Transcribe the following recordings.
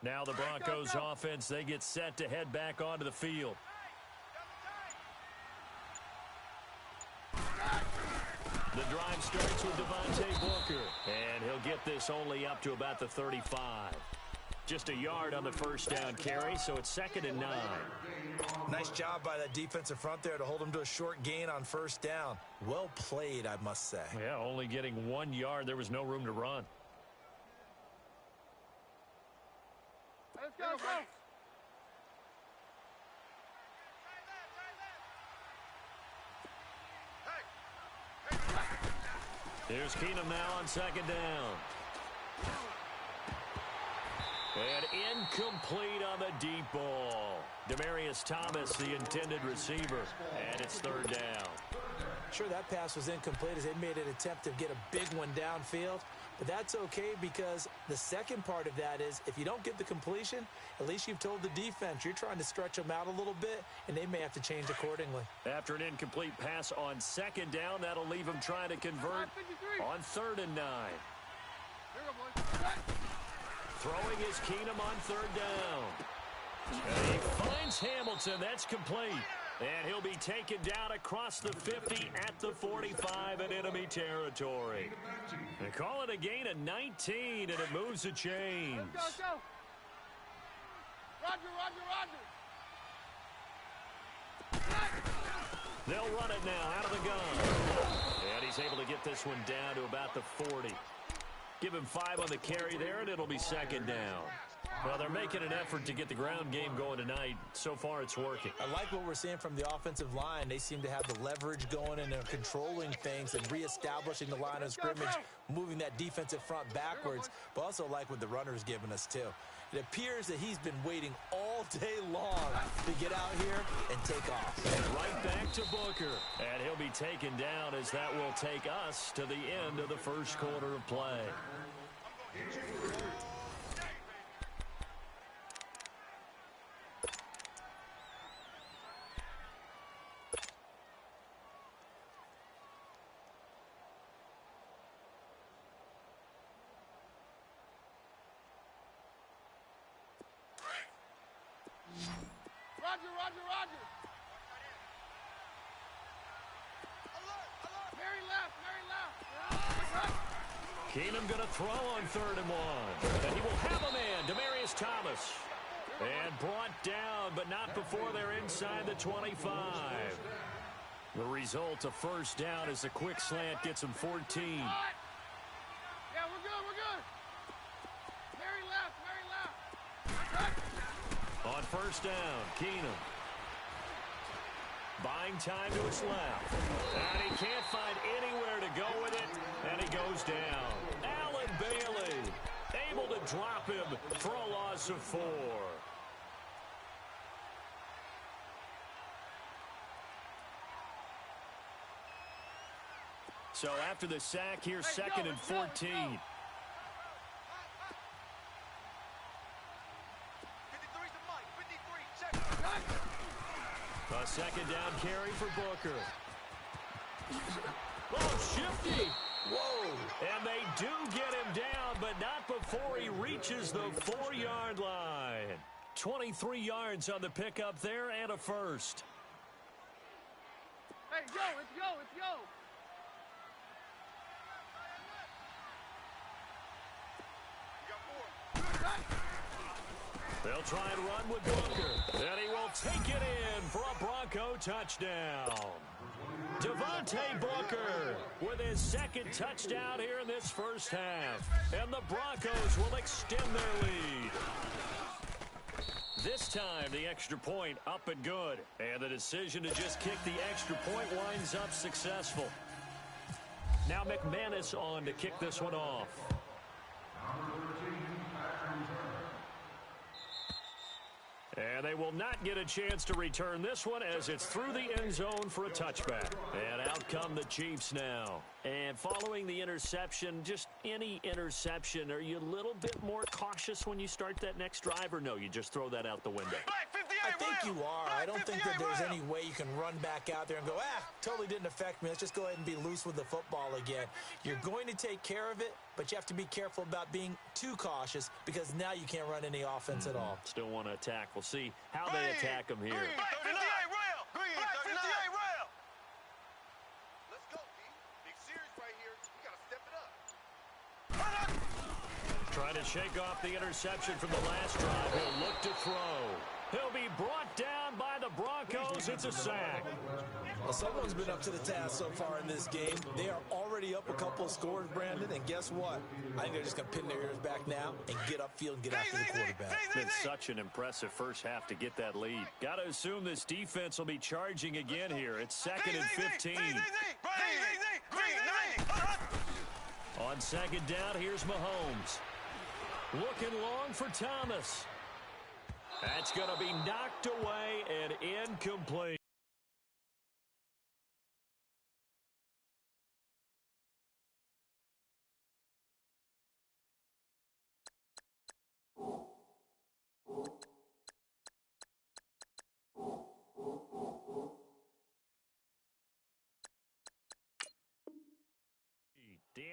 Now the Broncos offense, they get set to head back onto the field. The drive starts with Devontae Booker, and he'll get this only up to about the 35. Just a yard on the first down carry, so it's 2nd and 9. Nice job by that defensive front there to hold him to a short gain on first down. Well played, I must say. Yeah, only getting 1 yard. There was no room to run. Let's go, go. Here's Keenum now on 2nd down. And incomplete on the deep ball. Demaryius Thomas, the intended receiver, and it's 3rd down. Sure, that pass was incomplete as they made an attempt to get a big one downfield, but that's okay because the second part of that is if you don't get the completion, at least you've told the defense you're trying to stretch them out a little bit, and they may have to change accordingly. After an incomplete pass on 2nd down, that'll leave them trying to convert on 3rd and 9. Throwing is Keenum on 3rd down. And he finds Hamilton. That's complete. And he'll be taken down across the 50 at the 45 in enemy territory. They call it a gain of 19, and it moves the chains. Let's go, go. Roger, Roger, Roger. They'll run it now out of the gun. And he's able to get this one down to about the 40. Give him 5 on the carry there, and it'll be 2nd down. Well, they're making an effort to get the ground game going tonight. So far, it's working. I like what we're seeing from the offensive line. They seem to have the leverage going, and they're controlling things and reestablishing the line of scrimmage, moving that defensive front backwards, but also like what the runner's giving us, too. It appears that he's been waiting all day long to get out here and take off. And right back to Booker. And he'll be taken down as that will take us to the end of the first quarter of play. Roger, Roger, Roger. Mary left, Mary left. Keenum going to throw on 3rd and 1. And he will have a man, Demaryius Thomas. And brought down, but not before they're inside the 25. The result, a first down as the quick slant gets him 14. Yeah, we're good, we're good. Mary left, Mary left. On first down, Keenum. Buying time to his left. And he can't find anywhere to go with it, and he goes down. Allen Bailey able to drop him for a loss of 4. So after the sack, here's 2nd and 14. A 2nd down carry for Booker. Oh, shifty. Whoa. And they do get him down, but not before he reaches the 4-yard line. 23 yards on the pickup there and a first. Hey, go, let's go, let's go. They'll try and run with Booker. And he will take it in for a Bronco touchdown. Devontae Booker with his 2nd touchdown here in this first half. And the Broncos will extend their lead. This time, the extra point up and good. And the decision to just kick the extra point winds up successful. Now McManus on to kick this one off. And they will not get a chance to return this one as it's through the end zone for a touchback. And out come the Chiefs now. And following the interception, just any interception, are you a little bit more cautious when you start that next drive, or no, you just throw that out the window? Black 58! I think you are. I don't think that there's any way you can run back out there and go, totally didn't affect me. Let's just go ahead and be loose with the football again. You're going to take care of it, but you have to be careful about being too cautious because now you can't run any offense at all. Still want to attack. We'll see how they attack them here. Black 58 rail. Black 58 rail. Let's go, D. Big series right here. We got to step it up. Trying to shake off the interception from the last drive. He'll look to throw. He'll be brought down by the Broncos. It's a sack. Well, someone's been up to the task so far in this game. They are already up a couple of scores, Brandon, and guess what? I think they're just going to pin their ears back now and get upfield and get after the quarterback. It's been such an impressive first half to get that lead. Got to assume this defense will be charging again here. It's 2nd and 15. On 2nd down, here's Mahomes. Looking long for Thomas. That's going to be knocked away and incomplete.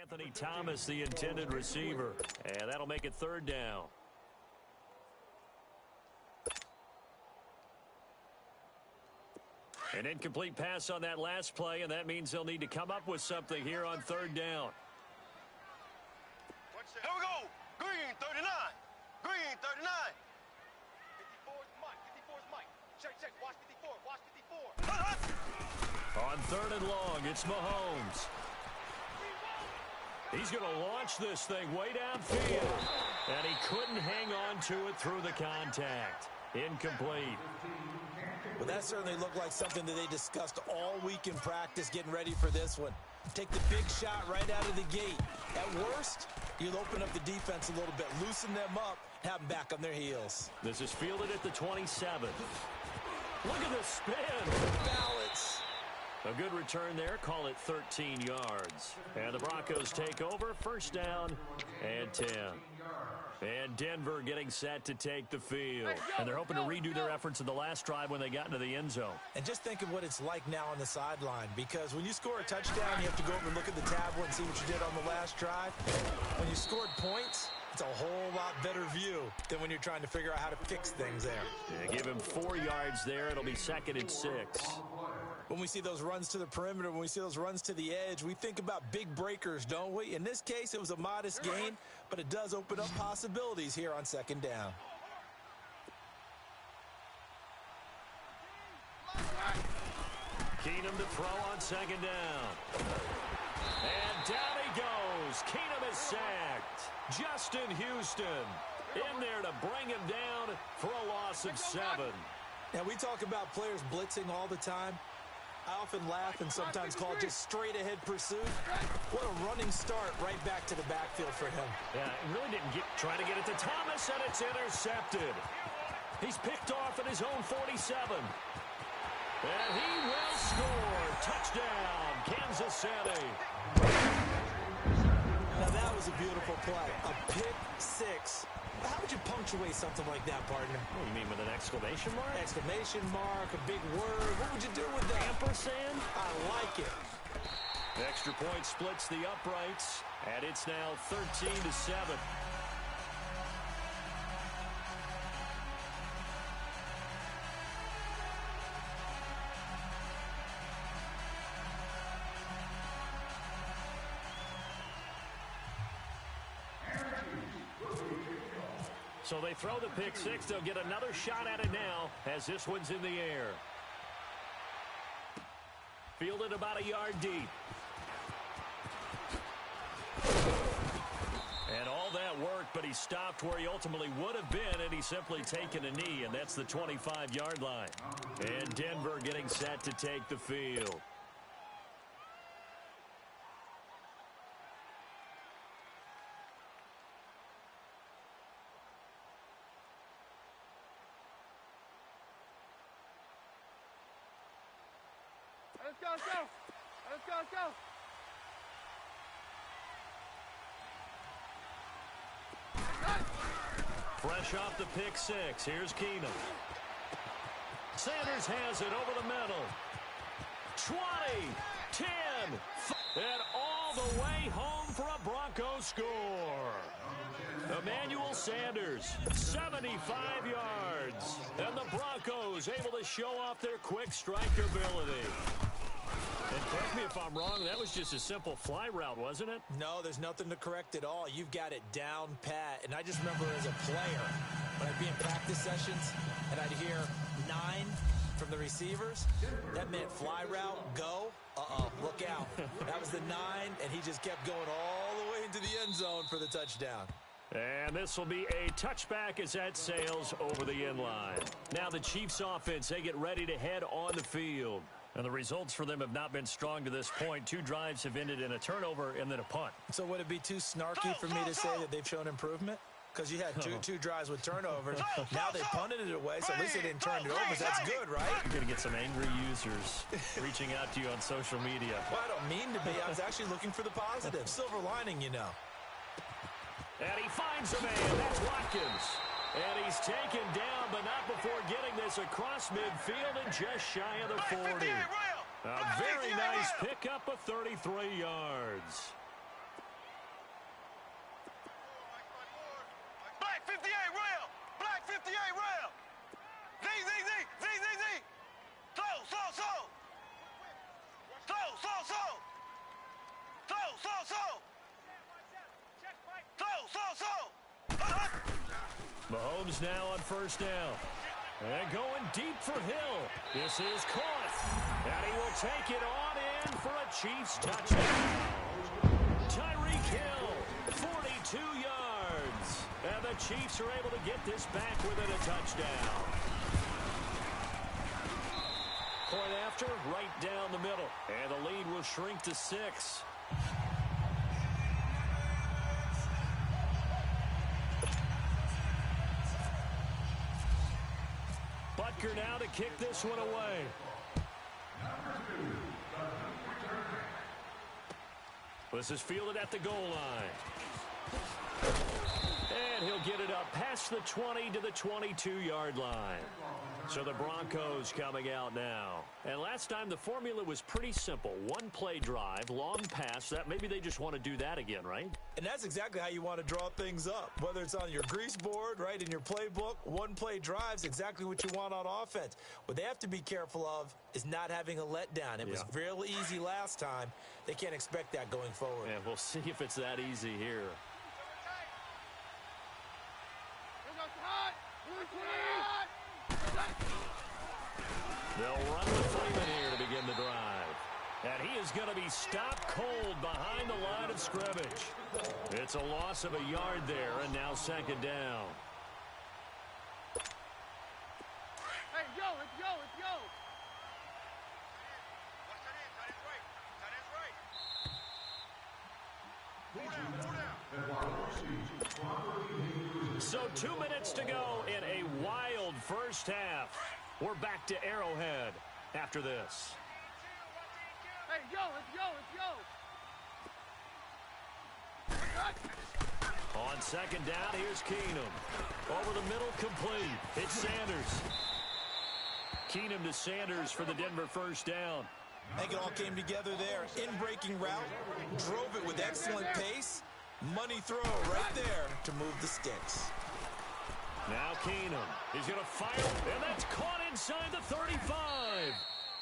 Anthony Thomas, the intended receiver. And that'll make it 3rd down. An incomplete pass on that last play, and that means they'll need to come up with something here on 3rd down. Here we go. Green 39. Green 39. 54's Mike. 54's Mike. Check. Watch 54. Watch 54. On 3rd and long, it's Mahomes. He's going to launch this thing way downfield. And he couldn't hang on to it through the contact. Incomplete. Well, that certainly looked like something that they discussed all week in practice getting ready for this one. Take the big shot right out of the gate. At worst, you'll open up the defense a little bit, loosen them up, have them back on their heels. This is fielded at the 27. Look at the spin. Balance. A good return there. Call it 13 yards. And the Broncos take over. 1st down and 10. And Denver getting set to take the field. And they're hoping to redo their efforts in the last drive when they got into the end zone. And just think of what it's like now on the sideline, because when you score a touchdown, you have to go over and look at the tablet and see what you did on the last drive. When you scored points, it's a whole lot better view than when you're trying to figure out how to fix things there. Yeah, give him 4 yards there. It'll be 2nd and 6. When we see those runs to the perimeter, when we see those runs to the edge, we think about big breakers, don't we? In this case, it was a modest gain, but it does open up possibilities here on 2nd down. Keenum to throw on 2nd down. And down he goes. Keenum is sacked. Justin Houston in there to bring him down for a loss of 7. Now, we talk about players blitzing all the time. I often laugh and sometimes call it just straight-ahead pursuit. What a running start right back to the backfield for him. Yeah, he really didn't try to get it to Thomas, and it's intercepted. He's picked off at his own 47. And he will score. Touchdown, Kansas City. Now, that was a beautiful play. A pick 6. How would you punctuate something like that, partner? What do you mean, with an exclamation mark? Exclamation mark, a big word. What would you do with that? Ampersand? I like it. Extra point splits the uprights, and it's now 13-7. So they throw the pick 6. They'll get another shot at it now as this one's in the air. Fielded about a yard deep. And all that work, but he stopped where he ultimately would have been, and he's simply taken a knee, and that's the 25-yard line. And Denver getting set to take the field. Let's go, let's go. Let's go, let's go. Fresh off the pick 6. Here's Keenum. Sanders has it over the middle. 20, 10, and all the way home for a Broncos score. Emmanuel Sanders, 75 yards. And the Broncos able to show off their quick strike ability. And correct me if I'm wrong, that was just a simple fly route, wasn't it? No, there's nothing to correct at all. You've got it down pat. And I just remember as a player, when I'd be in practice sessions and I'd hear 9 from the receivers, that meant fly route, go. Look out. That was the 9, and he just kept going all the way into the end zone for the touchdown. And this will be a touchback as that sails over the end line. Now the Chiefs offense, they get ready to head on the field. And the results for them have not been strong to this point. 2 drives have ended in a turnover and then a punt. So would it be too snarky for me to say that they've shown improvement? Because you had two drives with turnovers. Now they punted it away, so at least they didn't turn it over. So that's good, right? You're going to get some angry users reaching out to you on social media. Well, I don't mean to be. I was actually looking for the positive. Silver lining, you know. And he finds a man. That's Watkins. And he's taken down, but not before getting this across midfield and just shy of the 40. A very nice pickup of 33 yards. Black 58 rail. Black 58 rail. Z. Mahomes now on first down. And going deep for Hill. This is caught. And he will take it on in for a Chiefs touchdown. Tyreek Hill, 42 yards. And the Chiefs are able to get this back within a touchdown. Point after, right down the middle. And the lead will shrink to 6. Butker now to kick this one away. This is fielded at the goal line. And he'll get it up past the 20 to the 22-yard line. So the Broncos coming out now. And last time the formula was pretty simple. 1-play drive, long pass. That maybe they just want to do that again, right? And that's exactly how you want to draw things up. Whether it's on your grease board, right, in your playbook, 1-play drive's exactly what you want on offense. What they have to be careful of is not having a letdown. It was real easy last time. They can't expect that going forward. And we'll see if it's that easy here. They'll run with Freeman here to begin the drive. And he is going to be stopped cold behind the line of scrimmage. It's a loss of a yard there, and now second down. Hey, yo, let's go, let's go. Watch that in. Tight end's right. Tight end's right. So 2 minutes to go in a wild first half. We're back to Arrowhead after this. Hey, yo, let's go. On second down, here's Keenum. Over the middle, complete. It's Sanders. Keenum to Sanders for the Denver first down. I think it all came together there. In-breaking route, drove it with excellent pace. Money throw right there to move the sticks. Now Keenum. He's going to fire, and that's caught inside the 35.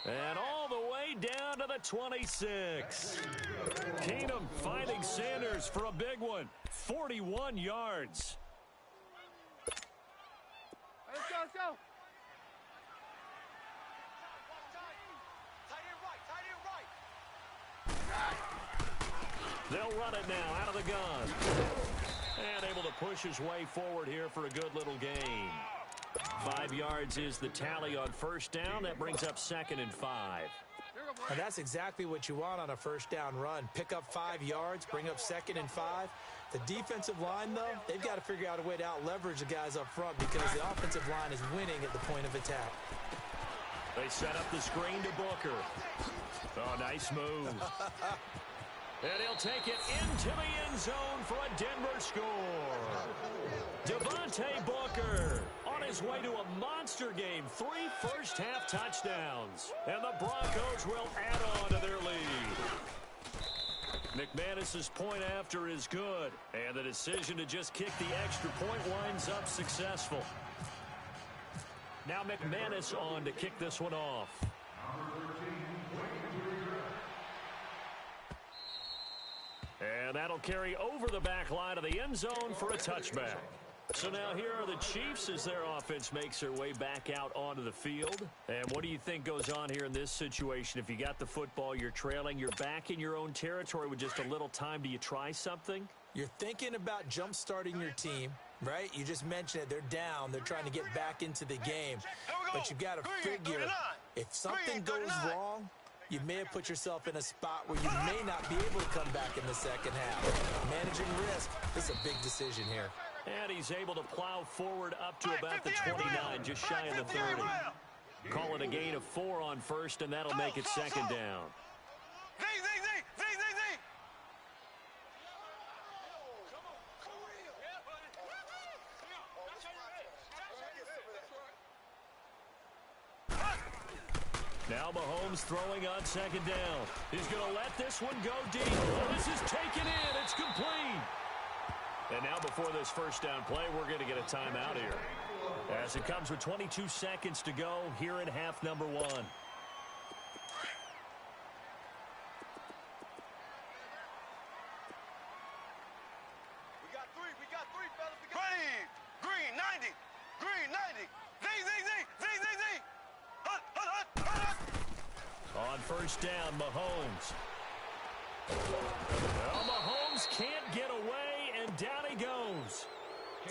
And all the way down to the 26. Keenum finding Sanders for a big one. 41 yards. Let's go, let's go. They'll run it now out of the gun. And able to push his way forward here for a good little gain. 5 yards is the tally on first down. That brings up 2nd and 5. And that's exactly what you want on a first down run. Pick up 5 yards, bring up 2nd and 5. The defensive line, though, they've got to figure out a way to out-leverage the guys up front because the offensive line is winning at the point of attack. They set up the screen to Booker. Oh, nice move. And he'll take it into the end zone for a Denver score. Devontae Booker on his way to a monster game. 3 first-half touchdowns. And the Broncos will add on to their lead. McManus's point after is good. And the decision to just kick the extra point winds up successful. Now McManus on to kick this one off. And that'll carry over the back line of the end zone for a touchback. So now here are the Chiefs as their offense makes their way back out onto the field. And what do you think goes on here in this situation? If you got the football, you're trailing, you're back in your own territory with just a little time. Do you try something? You're thinking about jump-starting your team, right? You just mentioned it. They're down. They're trying to get back into the game. But you've got to figure if something goes wrong, you may have put yourself in a spot where you may not be able to come back in the second half. Managing risk is a big decision here. And he's able to plow forward up to about the 29, just shy of the 30. Call it a gain of 4 on first, and that'll make it second down. Now Mahomes throwing on second down. He's going to let this one go deep. Oh, this is taken in. It's complete. And now before this first down play, we're going to get a timeout here. As it comes with 22 seconds to go here in half number 1. We got three, fellas. Green, 90. Green, 90. Z. Hut. On first down, Mahomes. Well, Mahomes can't get away, and down he goes.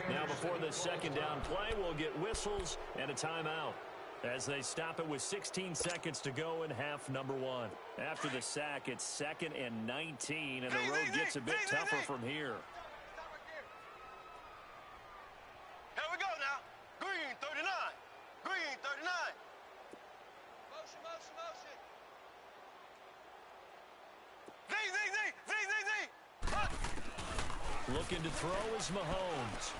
Now before this second down play, we'll get whistles and a timeout as they stop it with 16 seconds to go in half number 1. After the sack, it's 2nd and 19, and the road gets a bit tougher from here. Here we go now. Green, 39. Green, 39. Motion. Z. Looking to throw is Mahomes.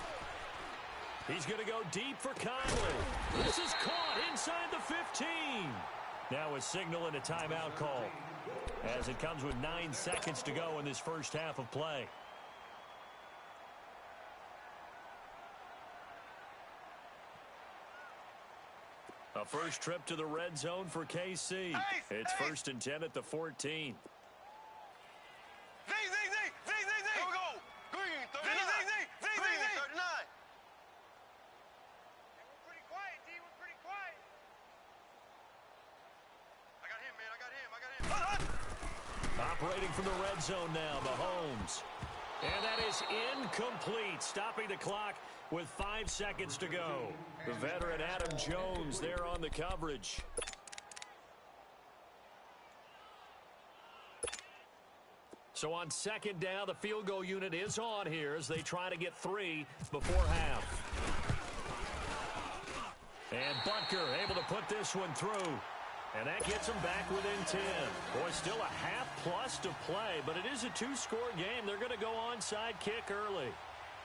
He's going to go deep for Conley. This is caught inside the 15. Now a signal and a timeout call as it comes with 9 seconds to go in this first half of play. A first trip to the red zone for KC. It's 1st and 10 at the 14. Z. Here we go. Green, 39. Green, 39. We're pretty quiet, D. We're pretty quiet. I got him. Operating from the red zone now, Mahomes. And that is incomplete, stopping the clock with 5 seconds to go. The veteran Adam Jones there on the coverage. So on second down, the field goal unit is on here as they try to get 3 before half. And Butker able to put this one through. And that gets them back within 10. Boy, still a half plus to play, but it is a 2-score game. They're going to go onside kick early.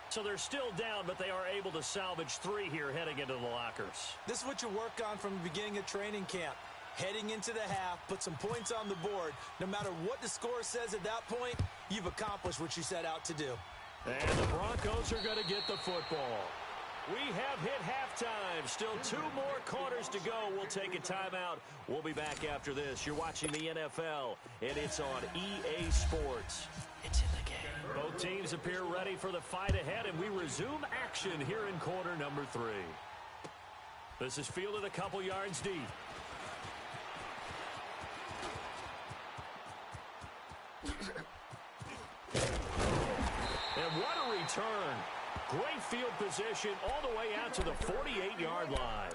So they're still down, but they are able to salvage 3 here heading into the lockers. This is what you work on from the beginning of training camp. Heading into the half, put some points on the board. No matter what the score says at that point, you've accomplished what you set out to do. And the Broncos are going to get the football. We have hit halftime. Still 2 more quarters to go. We'll take a timeout. We'll be back after this. You're watching the NFL, and it's on EA Sports. It's in the game. Both teams appear ready for the fight ahead, and we resume action here in quarter number 3. This is fielded a couple yards deep. And what a return. Great field position all the way out to the 48-yard line.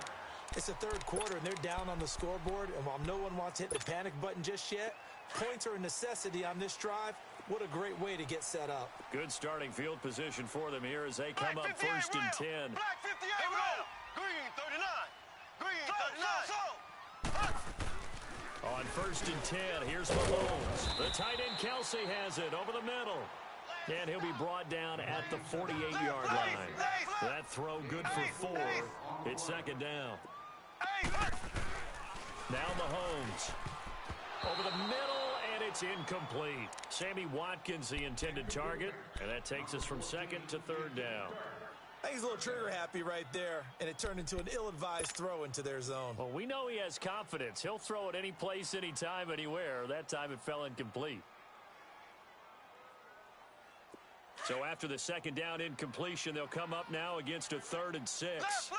It's the 3rd quarter, and they're down on the scoreboard. And while no one wants to hit the panic button just yet, points are a necessity on this drive. What a great way to get set up. Good starting field position for them here as they come up 1st and 10. Black 58 round. Green, 39. Green, 39. On 1st and 10, here's Mahomes. The tight end Kelsey has it over the middle. And he'll be brought down at the 48-yard line. That throw good for 4. It's second down. Now Mahomes. Over the middle, and it's incomplete. Sammy Watkins, the intended target, and that takes us from second to third down. I think he's a little trigger happy right there, and it turned into an ill-advised throw into their zone. Well, we know he has confidence. He'll throw it any place, anytime, anywhere. That time it fell incomplete. So after the second down incompletion, they'll come up now against a 3rd and 6. Left.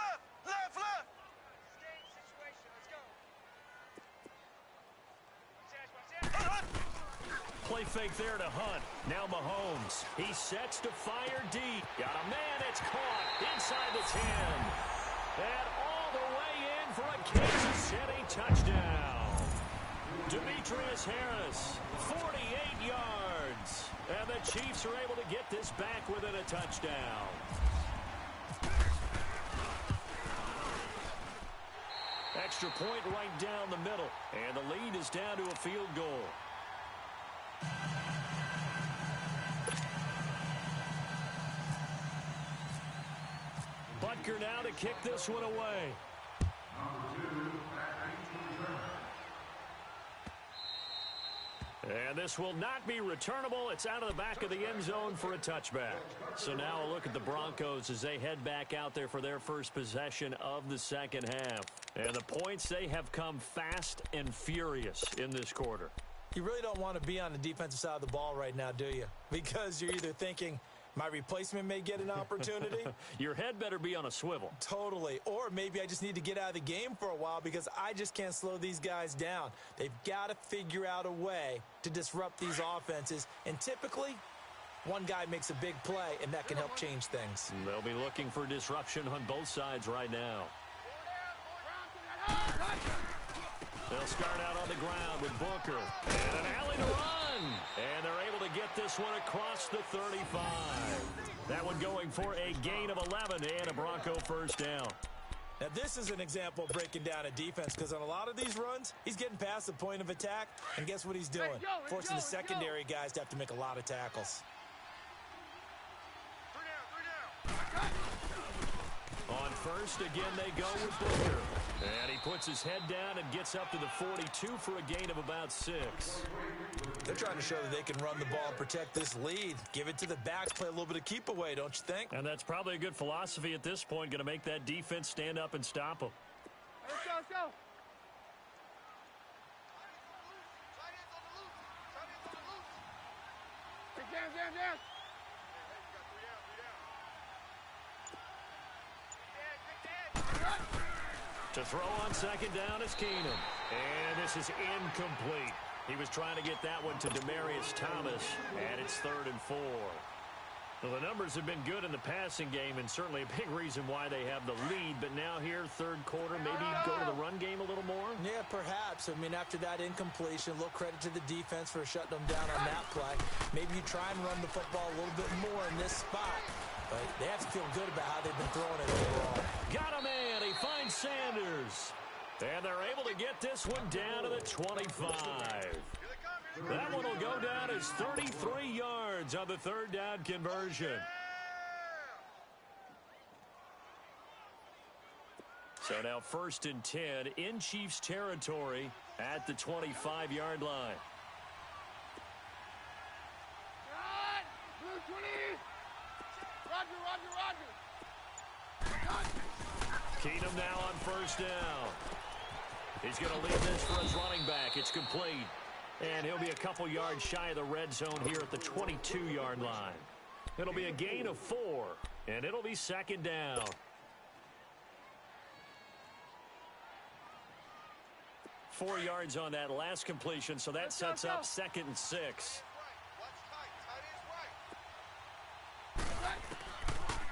Play fake there to Hunt. Now Mahomes. He sets to fire deep. Got a man. It's caught inside the 10. And all the way in for a Kansas City touchdown. Demetrius Harris, 48 yards. And the Chiefs are able to get this back within a touchdown. Extra point right down the middle. And the lead is down to a field goal. Butker now to kick this one away. And this will not be returnable. It's out of the back of the end zone for a touchback. So now a look at the Broncos as they head back out there for their first possession of the second half. And the points, they have come fast and furious in this quarter. You really don't want to be on the defensive side of the ball right now, do you? Because you're either thinking, my replacement may get an opportunity. Your head better be on a swivel. Totally. Or maybe I just need to get out of the game for a while because I just can't slow these guys down. They've got to figure out a way to disrupt these offenses. And typically, one guy makes a big play, and that can help change things. They'll be looking for disruption on both sides right now. They'll start out on the ground with Booker. And an alley to run. And they're able to get this one across the 35. That one going for a gain of 11 and a Bronco first down. Now, this is an example of breaking down a defense because on a lot of these runs, he's getting past the point of attack. And guess what he's doing? Forcing the secondary guys to have to make a lot of tackles. 3 down. On first, again, they go with Booker. And he puts his head down and gets up to the 42 for a gain of about 6. They're trying to show that they can run the ball and protect this lead. Give it to the backs, play a little bit of keep away, don't you think? And that's probably a good philosophy at this point, going to make that defense stand up and stop them. Let's go. Down. To throw on second down is Keenum. And this is incomplete. He was trying to get that one to Demaryius Thomas, and it's 3rd and 4. Well, the numbers have been good in the passing game, and certainly a big reason why they have the lead. But now here, third quarter, maybe go to the run game a little more? Yeah, perhaps. I mean, after that incompletion, a little credit to the defense for shutting them down on that play. Maybe you try and run the football a little bit more in this spot. But they have to feel good about how they've been throwing it overall. Got a man. He finds Sanders. And they're able to get this one down to the 25. That one will go down as 33 yards on the third down conversion. So now 1st and 10 in Chiefs territory at the 25-yard line. Blue 20. Roger. Keenum now on first down. He's going to lead this for his running back. It's complete. And he'll be a couple yards shy of the red zone here at the 22-yard line. It'll be a gain of 4, and it'll be second down. Four yards on that last completion, so that sets up 2nd and 6.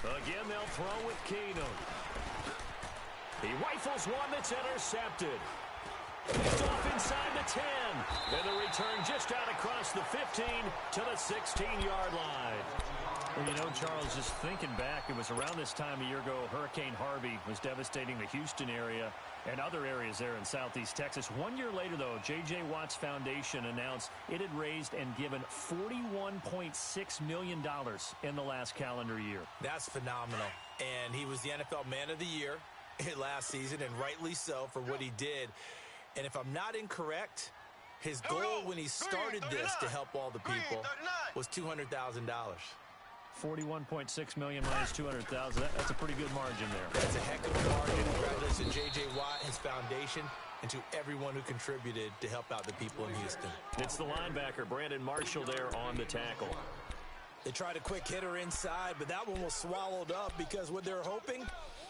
Again, they'll throw with Keenum. He rifles one that's intercepted. It's off inside the 10. And the return just out across the 15 to the 16-yard line. Well, you know, Charles, just thinking back, it was around this time a year ago, Hurricane Harvey was devastating the Houston area and other areas there in southeast Texas. 1 year later, though, J.J. Watt's Foundation announced it had raised and given $41.6 million in the last calendar year. That's phenomenal. And he was the NFL Man of the Year last season, and rightly so for what he did. And if I'm not incorrect, his goal when he started this to help all the people was $200,000. 41.6 million minus 200,000. That's a pretty good margin there. That's a heck of a margin. Congratulations to J.J. Watt, his foundation, and to everyone who contributed to help out the people in Houston. It's the linebacker, Brandon Marshall, there on the tackle. They tried a quick hitter inside, but that one was swallowed up because what they're hoping,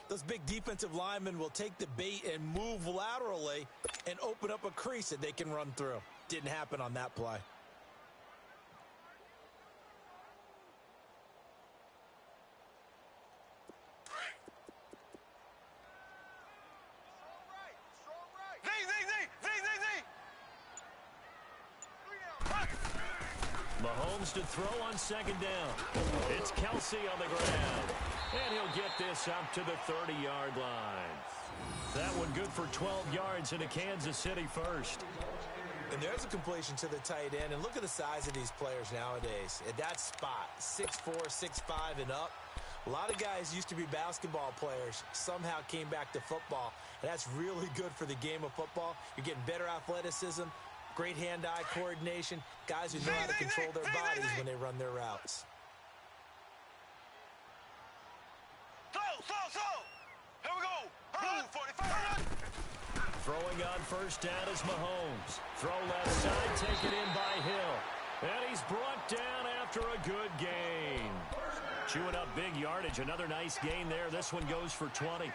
those big defensive linemen will take the bait and move laterally and open up a crease that they can run through. Didn't happen on that play. Mahomes to throw on second down. It's Kelsey on the ground. And he'll get this up to the 30-yard line. That one good for 12 yards into Kansas City first. And there's a completion to the tight end. And look at the size of these players nowadays. At that spot, 6'4", 6'5", and up. A lot of guys used to be basketball players, somehow came back to football. And that's really good for the game of football. You're getting better athleticism, great hand-eye coordination, guys who know how to control their bodies when they run their routes. Here we go. 45. Throwing on first down is Mahomes. Throw left side, taken in by Hill. And he's brought down after a good gain. Chewing up big yardage. Another nice gain there. This one goes for 20.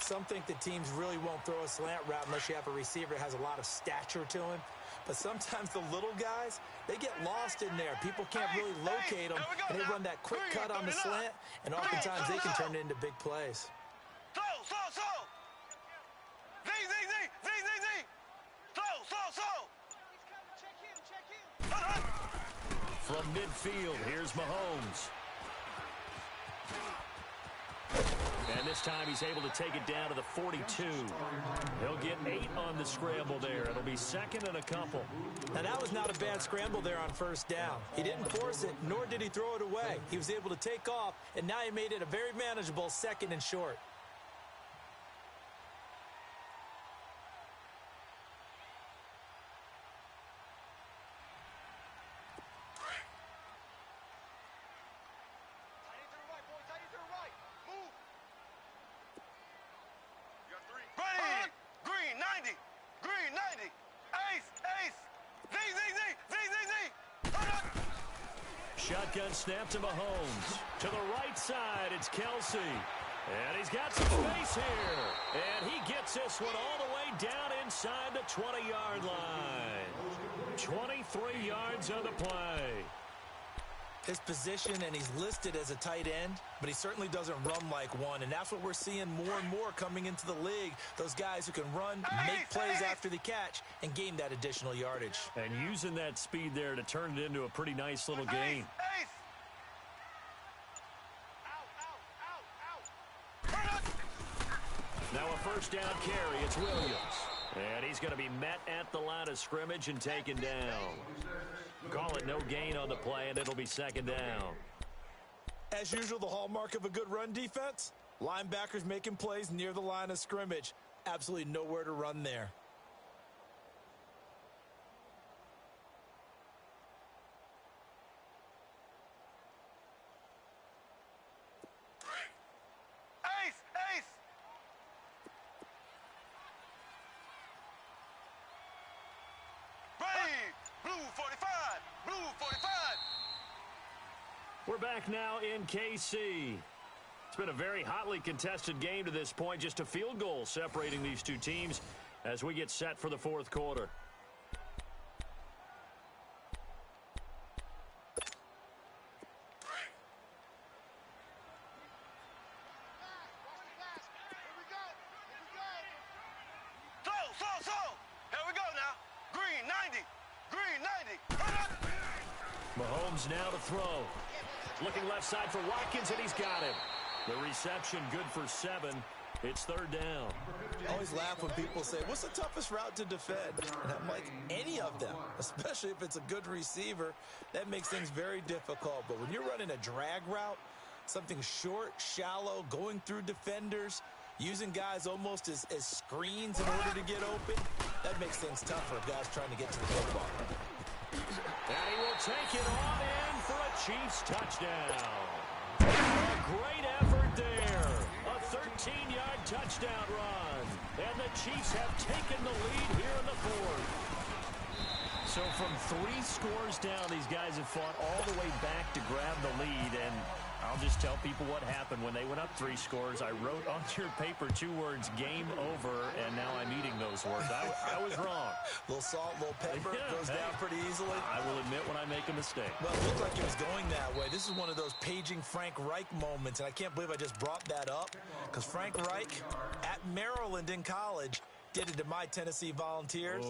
Some think the teams really won't throw a slant route unless you have a receiver that has a lot of stature to him. But sometimes the little guys, they get lost in there. People can't really locate them, and they run that quick cut on the slant, and oftentimes they can turn it into big plays. From midfield, here's Mahomes. And this time he's able to take it down to the 42. He'll get 8 on the scramble there. It'll be second and a couple. Now, that was not a bad scramble there on first down. He didn't force it, nor did he throw it away. He was able to take off, and now he made it a very manageable second and short. Shotgun snap to Mahomes. To the right side, it's Kelsey. And he's got some space here. And he gets this one all the way down inside the 20-yard line. 23 yards on the play. His position, and he's listed as a tight end, but he certainly doesn't run like one, and that's what we're seeing more and more coming into the league. Those guys who can run, make plays after the catch, and gain that additional yardage. And using that speed there to turn it into a pretty nice little gain. Now a first down carry, it's Williams. And he's going to be met at the line of scrimmage and taken down. Call it no gain on the play, and it'll be second down. As usual, the hallmark of a good run defense, linebackers making plays near the line of scrimmage. Absolutely nowhere to run there. We're back now in KC. It's been a very hotly contested game to this point. Just a field goal separating these two teams as we get set for the fourth quarter. Mahomes now to throw. Looking left side for Watkins, and he's got him. The reception good for 7. It's third down. I always laugh when people say, what's the toughest route to defend? And I'm like, any of them, especially if it's a good receiver. That makes things very difficult. But when you're running a drag route, something short, shallow, going through defenders, using guys almost as screens in order to get open, that makes things tough for guys trying to get to the football. And he will take it on in for a Chiefs touchdown. A great effort there. A 13-yard touchdown run. And the Chiefs have taken the lead here in the fourth. So from 3 scores down, these guys have fought all the way back to grab the lead. And I'll just tell people what happened when they went up 3 scores. I wrote on your paper 2 words, game over, and now I'm eating those words. I was wrong. A little salt, a little pepper, goes down pretty easily. I will admit when I make a mistake. Well, it looked like it was going that way. This is one of those paging Frank Reich moments, and I can't believe I just brought that up, because Frank Reich at Maryland in college did it to my Tennessee Volunteers,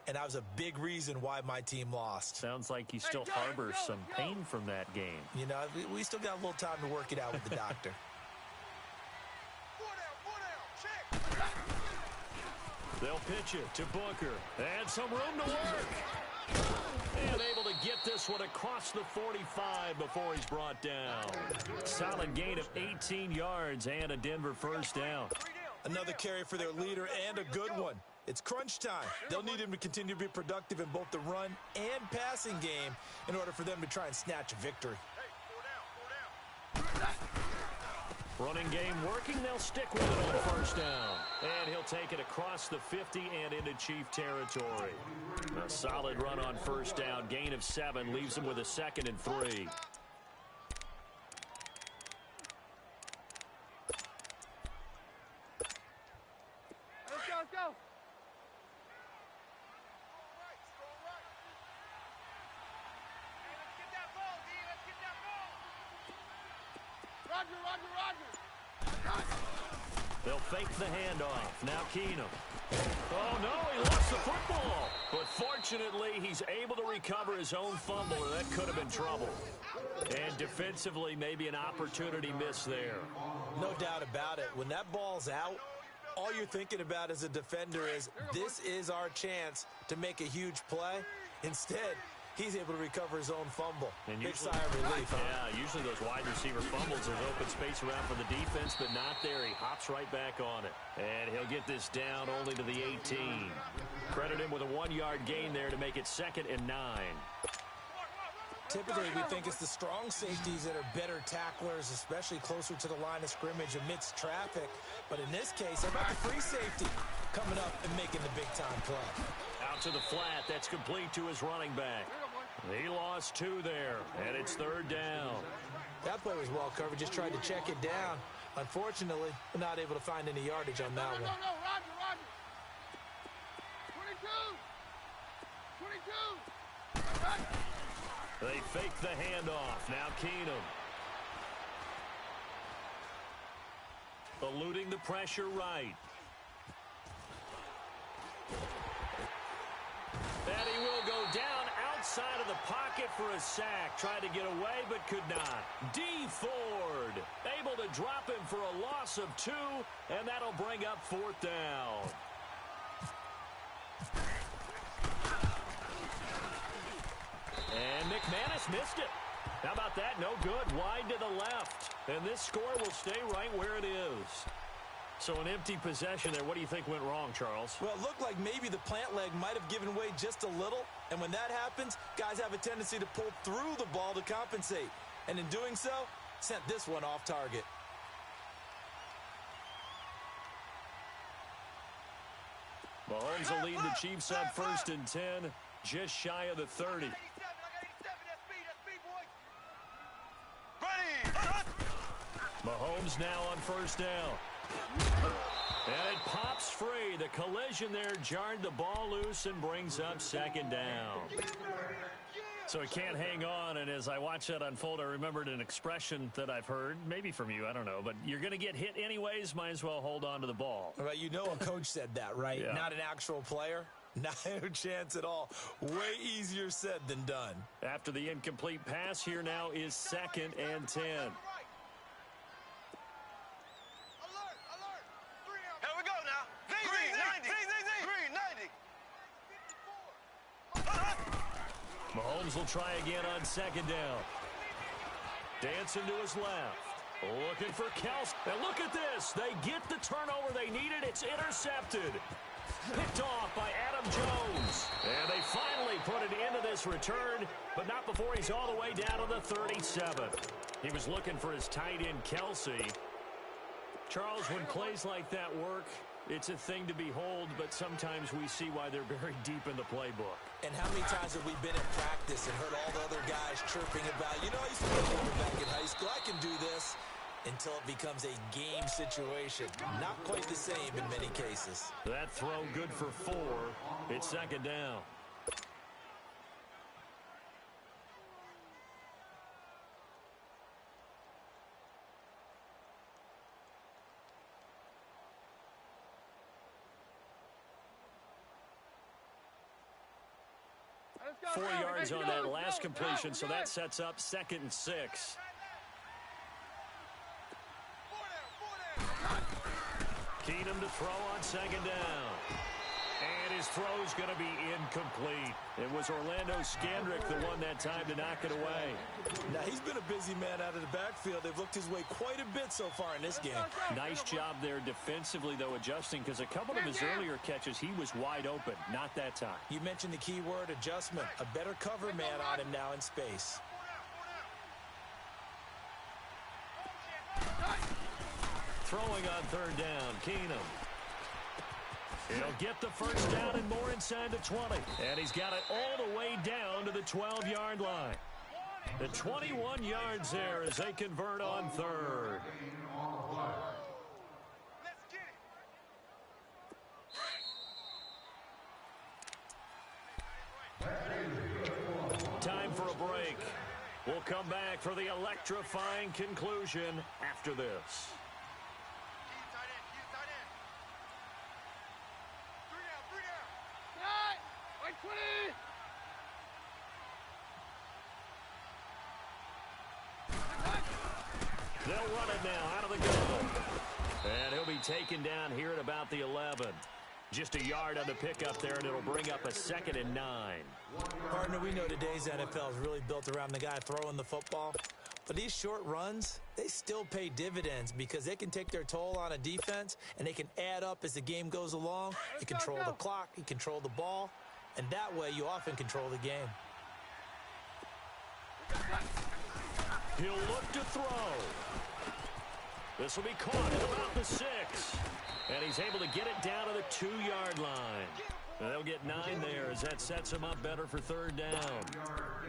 and that was a big reason why my team lost. Sounds like he still harbors some pain from that game. You know, we still got a little time to work it out with the doctor. 4 down, check. They'll pitch it to Booker. And some room to work. And able to get this one across the 45 before he's brought down. Solid gain of 18 yards and a Denver first down. Another carry for their leader and a good one. It's crunch time. They'll need him to continue to be productive in both the run and passing game in order for them to try and snatch a victory. Hey, 4 down. Running game working. They'll stick with it on first down. And he'll take it across the 50 and into Chief territory. A solid run on first down. Gain of 7 leaves him with a 2nd and 3. Let's go. Roger. They'll fake the handoff. Now Keenum. Oh, no, he lost the football. But fortunately, he's able to recover his own fumble, and that could have been trouble. And defensively, maybe an opportunity missed there. No doubt about it. When that ball's out, all you're thinking about as a defender is, this is our chance to make a huge play. Instead, he's able to recover his own fumble. And big usually, sigh of relief, huh? Yeah, usually those wide receiver fumbles, there's open space around for the defense, but not there. He hops right back on it. And he'll get this down only to the 18. Credit him with a 1-yard gain there to make it 2nd and 9. Typically, we think it's the strong safeties that are better tacklers, especially closer to the line of scrimmage amidst traffic. But in this case, how about the free safety coming up and making the big-time play? Out to the flat. That's complete to his running back. He lost 2 there, and it's 3rd down. That play was well covered. Just tried to check it down. Unfortunately, we're not able to find any yardage on that one. No, Roger. 22. They fake the handoff. Now Keenum. Eluding the pressure right. And he will go down outside of the pocket for a sack. Tried to get away, but could not. D. Ford able to drop him for a loss of 2, and that'll bring up 4th down. And McManus missed it. How about that? No good. Wide to the left. And this score will stay right where it is. So an empty possession there. What do you think went wrong, Charles? Well, it looked like maybe the plant leg might have given way just a little. And when that happens, guys have a tendency to pull through the ball to compensate. And in doing so, sent this one off target. Mahomes will lead the Chiefs on 1st and 10, just shy of the 30. Mahomes now on 1st down. And it pops free. The collision there jarred the ball loose and brings up 2nd down. So he can't hang on, and as I watch that unfold, I remembered an expression that I've heard, maybe from you, I don't know, but you're going to get hit anyways, might as well hold on to the ball. All right, you know a coach said that, right? Yeah. Not an actual player. Not a chance at all. Way easier said than done. After the incomplete pass, here now is 2nd and 10. Alert, alert. Here we go now. Green 90. Green 90. Mahomes will try again on 2nd down. Dancing to his left. Looking for Kelsey. And look at this. They get the turnover they needed. It's intercepted. Picked off by Adam Jones. And they finally put it into this return, but not before he's all the way down to the 37. He was looking for his tight end, Kelsey. Charles, when plays like that work, it's a thing to behold, but sometimes we see why they're very deep in the playbook. And how many times have we been at practice and heard all the other guys chirping about, you know, I used to play quarterback in high school. I can do this, until it becomes a game situation. Not quite the same in many cases. That throw good for 4. It's 2nd down. Let's go. 4 yards on that last Go. completion, so that Good. sets up 2nd and 6. Keenum to throw on 2nd down. And his throw's going to be incomplete. It was Orlando Scandrick the one that time to knock it away. Now, he's been a busy man out of the backfield. They've looked his way quite a bit so far in this game. Nice job there defensively, though, adjusting, because a couple of his earlier catches, he was wide open. Not that time. You mentioned the key word, adjustment. A better cover man on him now in space. Throwing on 3rd down, Keenum. He'll get the first down and more inside the 20. And he's got it all the way down to the 12-yard line. The 21 yards there as they convert on 3rd. Let's get it. Time for a break. We'll come back for the electrifying conclusion after this. Keep tight end. Keep tight end. 3 down. 3 down. Right. Like 20. They'll run it now out of the gun. And he'll be taken down here at about the 11. Just a yard on the pickup there, and it'll bring up a 2nd and 9. Partner, we know today's NFL is really built around the guy throwing the football. But these short runs, they still pay dividends because they can take their toll on a defense, and they can add up as the game goes along. You control the clock, you control the ball, and that way you often control the game. He'll look to throw. This will be caught at about the 6. And he's able to get it down to the 2-yard line. And they'll get 9 there as that sets him up better for 3rd down.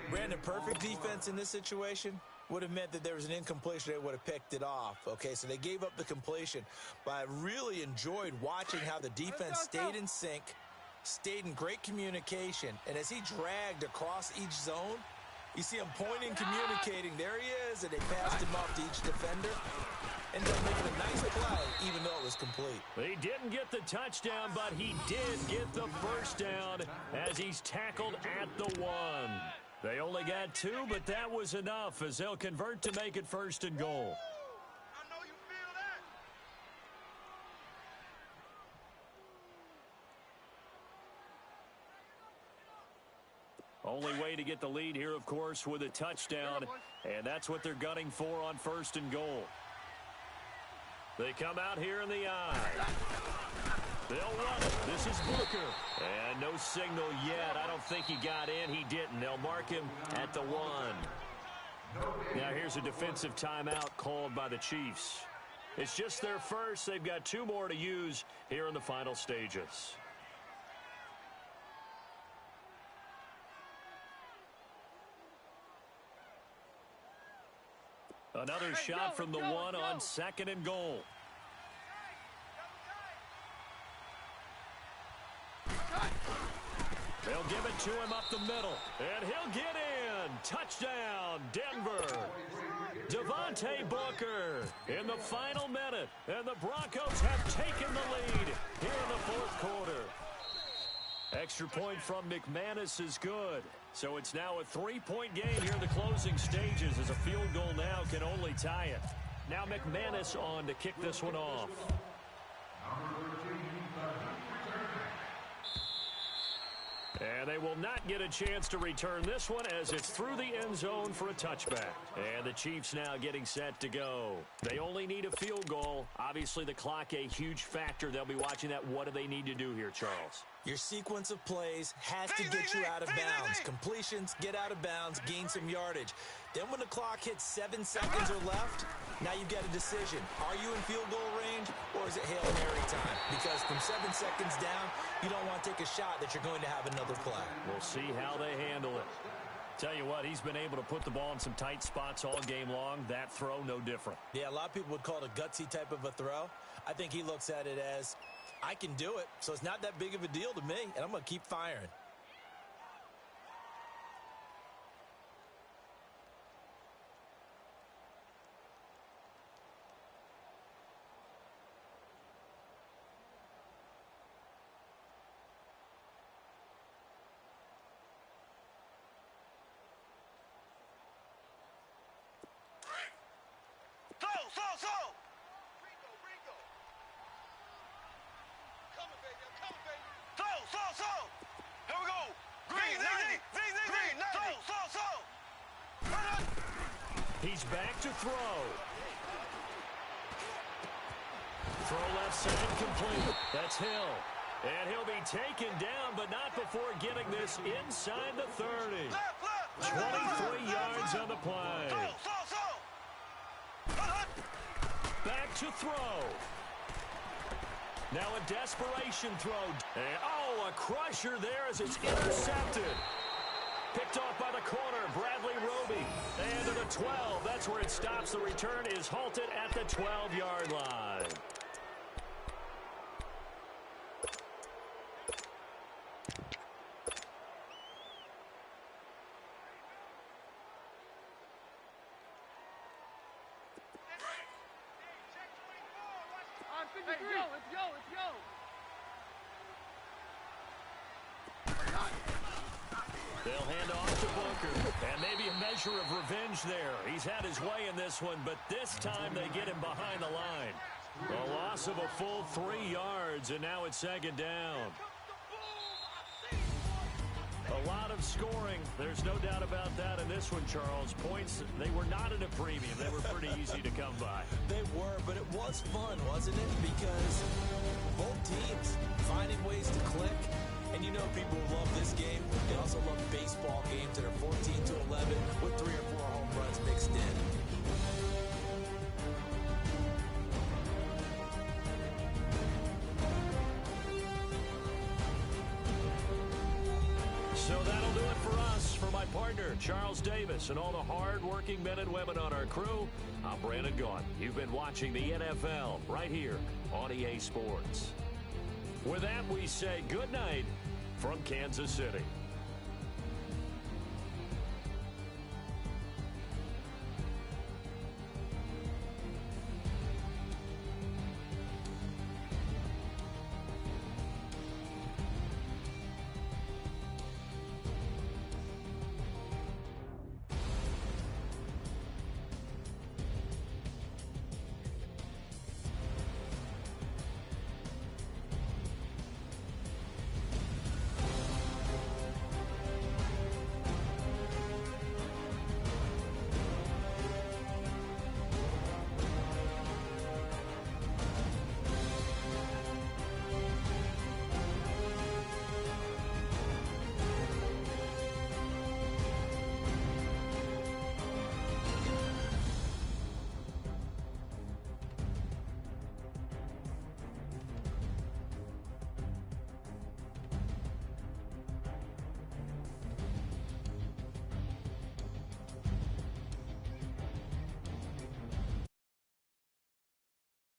Brandon, perfect defense in this situation would have meant that there was an incompletion. They would have picked it off. Okay, so they gave up the completion. But I really enjoyed watching how the defense stayed in sync, stayed in great communication. And as he dragged across each zone, you see him pointing, communicating. There he is, and they passed him off to each defender. Ended up making a nice play, even though it was complete. He didn't get the touchdown, but he did get the first down as he's tackled at the 1. They only got 2, but that was enough as they'll convert to make it 1st and goal. I know you feel that. Only way to get the lead here, of course, with a touchdown, and that's what they're gunning for on 1st and goal. They come out here in the eye. They'll run it. This is Booker. And no signal yet. I don't think he got in. He didn't. They'll mark him at the 1. Now here's a defensive timeout called by the Chiefs. It's just their first. They've got 2 more to use here in the final stages. Another shot from the 1 on 2nd and goal. They'll give it to him up the middle, and he'll get in. Touchdown, Denver. Devontae Booker in the final minute, and the Broncos have taken the lead here in the 4th quarter. Extra point from McManus is good. So it's now a 3-point game here in the closing stages as a field goal now can only tie it. Now McManus on to kick this one off. And they will not get a chance to return this one as it's through the end zone for a touchback. And the Chiefs now getting set to go. They only need a field goal. Obviously, the clock a huge factor. They'll be watching that. What do they need to do here, Charles? Your sequence of plays has to get you out of bounds. Completions, get out of bounds, gain some yardage. Then when the clock hits 7 seconds or left, now you've got a decision. Are you in field goal range or is it Hail Mary time? Because from 7 seconds down, you don't want to take a shot that you're going to have another play. We'll see how they handle it. Tell you what, he's been able to put the ball in some tight spots all game long. That throw, no different. Yeah, a lot of people would call it a gutsy type of a throw. I think he looks at it as, I can do it, so it's not that big of a deal to me, and I'm going to keep firing. Slow! Ringo! Coming, baby, I'm coming, baby. Slow! Here we go. Green, 90. Slow. He's back to throw. Throw left side complete. That's Hill. And he'll be taken down, but not before getting this inside the 30. 23 yards on the play. Back to throw. Now a desperation throw. And, a crusher there as it's intercepted. Picked off by the corner, Bradley Roby. And to the 12, that's where it stops. The return is halted at the 12-yard line. It's Yo. They'll hand off to Booker. And maybe a measure of revenge there. He's had his way in this one, but this time they get him behind the line. A loss of a full 3 yards, and now it's second down. A lot of scoring. There's no doubt about that in this one, Charles. Points, they were not at a premium. They were pretty easy to come by. They were, but it was fun, wasn't it? Because both teams finding ways to click. And you know people who love this game, they also love baseball games that are 14-11 with 3 or 4 home runs mixed in. So that'll do it for us. For my partner, Charles Davis, and all the hard-working men and women on our crew, I'm Brandon Gaudin. You've been watching the NFL right here on EA Sports. With that, we say good night from Kansas City.